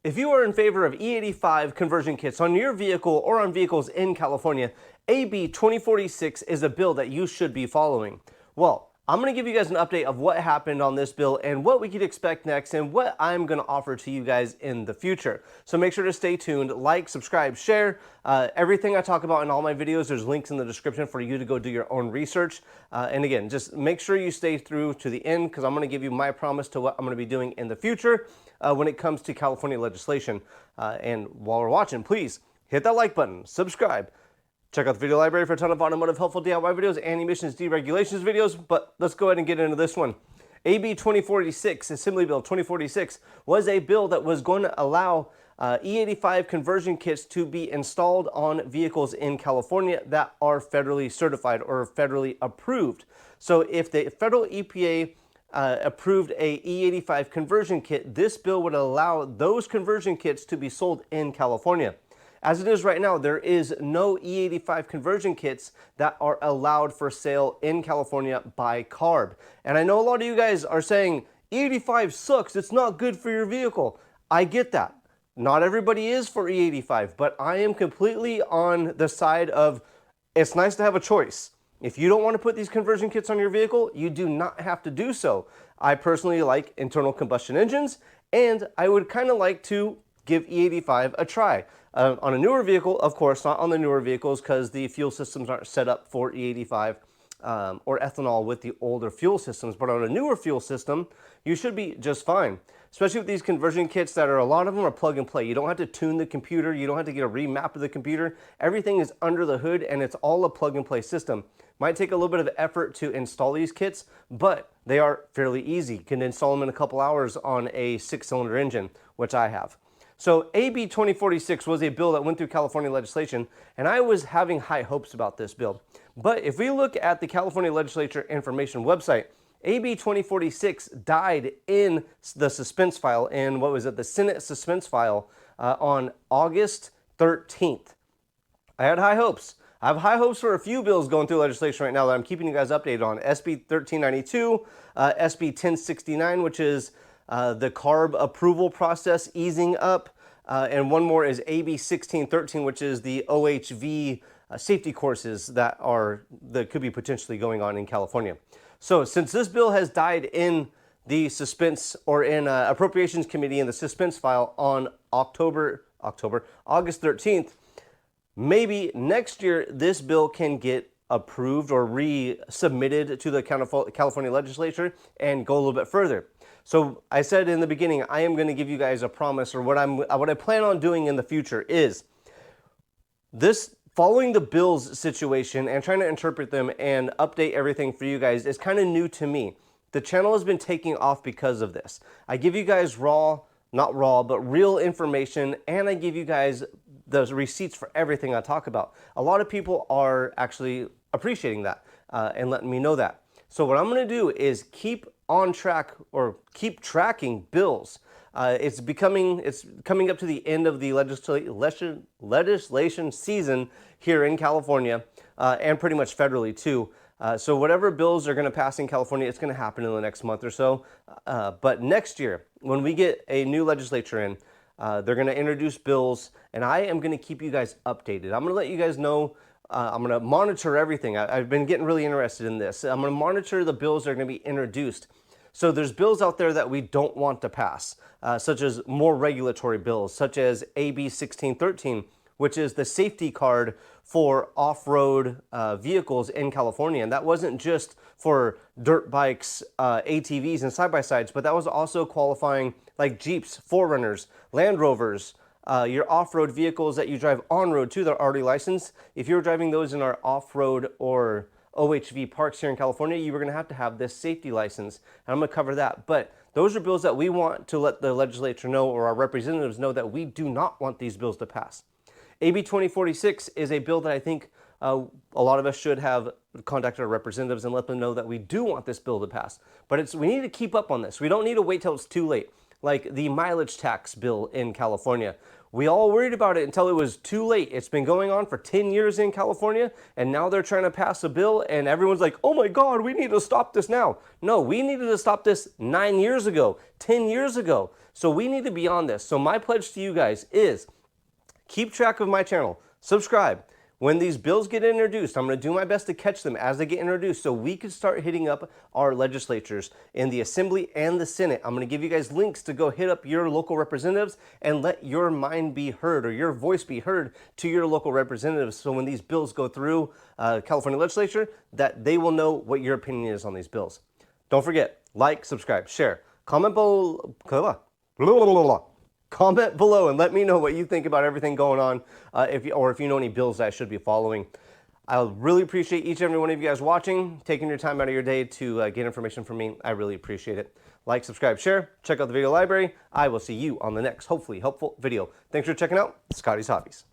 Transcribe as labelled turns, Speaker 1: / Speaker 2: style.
Speaker 1: If you are in favor of E85 conversion kits on your vehicle or on vehicles in California, AB 2046 is a bill that you should be following. Well, I'm going to give you guys an update of what happened on this bill and what we could expect next and what I'm going to offer to you guys in the future. So make sure to stay tuned, like, subscribe, share. Everything I talk about in all my videos, there's links in the description for you to go do your own research. And again, just make sure you stay through to the end because I'm going to give you my promise to what I'm going to be doing in the future when it comes to California legislation. And while we're watching, please hit that like button, subscribe. Check out the video library for a ton of automotive helpful DIY videos and emissions deregulations videos, but let's go ahead and get into this one. AB 2046, Assembly Bill 2046, was a bill that was going to allow E85 conversion kits to be installed on vehicles in California that are federally certified or federally approved. So if the federal EPA approved a E85 conversion kit, this bill would allow those conversion kits to be sold in California. As it is right now, there is no E85 conversion kits that are allowed for sale in California by CARB. And I know a lot of you guys are saying, E85 sucks, it's not good for your vehicle. I get that. Not everybody is for E85, but I am completely on the side of it's nice to have a choice. If you don't want to put these conversion kits on your vehicle, you do not have to do so. I personally like internal combustion engines, and I would kind of like to give E85 a try. On a newer vehicle, of course, not on the newer vehicles because the fuel systems aren't set up for E85 or ethanol with the older fuel systems, but on a newer fuel system, you should be just fine. Especially with these conversion kits that are, a lot of them are plug and play. You don't have to tune the computer, you don't have to get a remap of the computer. Everything is under the hood and it's all a plug and play system. Might take a little bit of effort to install these kits, but they are fairly easy. You can install them in a couple hours on a 6-cylinder engine, which I have. So AB 2046 was a bill that went through California legislation, and I was having high hopes about this bill. But if we look at the California Legislature Information website, AB 2046 died in the suspense file, in what was it, the Senate suspense file on August 13th. I had high hopes. I have high hopes for a few bills going through legislation right now that I'm keeping you guys updated on. SB 1392, SB 1069, which is the CARB approval process easing up, and one more is AB 1613, which is the OHV safety courses that could be potentially going on in California. So since this bill has died in the suspense or in Appropriations Committee in the suspense file on August 13th, maybe next year this bill can get approved or resubmitted to the California legislature and go a little bit further. So I said in the beginning, I am going to give you guys a promise, or what I plan on doing in the future is this, following the bills situation and trying to interpret them and update everything for you guys is kind of new to me. The channel has been taking off because of this. I give you guys not raw, but real information, and I give you guys the receipts for everything I talk about. A lot of people are actually appreciating that and letting me know that. So what I'm going to do is keep on track or keep tracking bills. It's coming up to the end of the legislation season here in California and pretty much federally too. So whatever bills are going to pass in California, it's going to happen in the next month or so. But next year, when we get a new legislature in, they're going to introduce bills, and I am going to keep you guys updated. I'm going to let you guys know. I'm going to monitor everything. I've been getting really interested in this. I'm going to monitor the bills that are going to be introduced. So there's bills out there that we don't want to pass, such as more regulatory bills, such as AB 1613, which is the safety card for off-road vehicles in California. And that wasn't just for dirt bikes, ATVs, and side-by-sides, but that was also qualifying like Jeeps, 4Runners, Land Rovers, your off-road vehicles that you drive on-road too that are already licensed. If you're driving those in our off-road or OHV parks here in California, you were going to have this safety license, and I'm going to cover that. But those are bills that we want to let the legislature know, or our representatives know, that we do not want these bills to pass. AB 2046 is a bill that I think a lot of us should have contacted our representatives and let them know that we do want this bill to pass. But we need to keep up on this. We don't need to wait till it's too late. like the mileage tax bill in California. We all worried about it until it was too late. It's been going on for 10 years in California, and now they're trying to pass a bill, and everyone's like, oh my God, we need to stop this now. No, we needed to stop this 9 years ago, 10 years ago. So we need to be on this. So my pledge to you guys is keep track of my channel, subscribe. When these bills get introduced, I'm going to do my best to catch them as they get introduced so we can start hitting up our legislatures in the Assembly and the Senate. I'm going to give you guys links to go hit up your local representatives and let your mind be heard, or your voice be heard to your local representatives, so when these bills go through California legislature, that they will know what your opinion is on these bills. Don't forget, like, subscribe, share, comment below. Comment below and let me know what you think about everything going on, if you know any bills that I should be following. I really appreciate each and every one of you guys watching, taking your time out of your day to get information from me. I really appreciate it. Like, subscribe, share, check out the video library. I will see you on the next, hopefully helpful video. Thanks for checking out Scotty's Hobbies.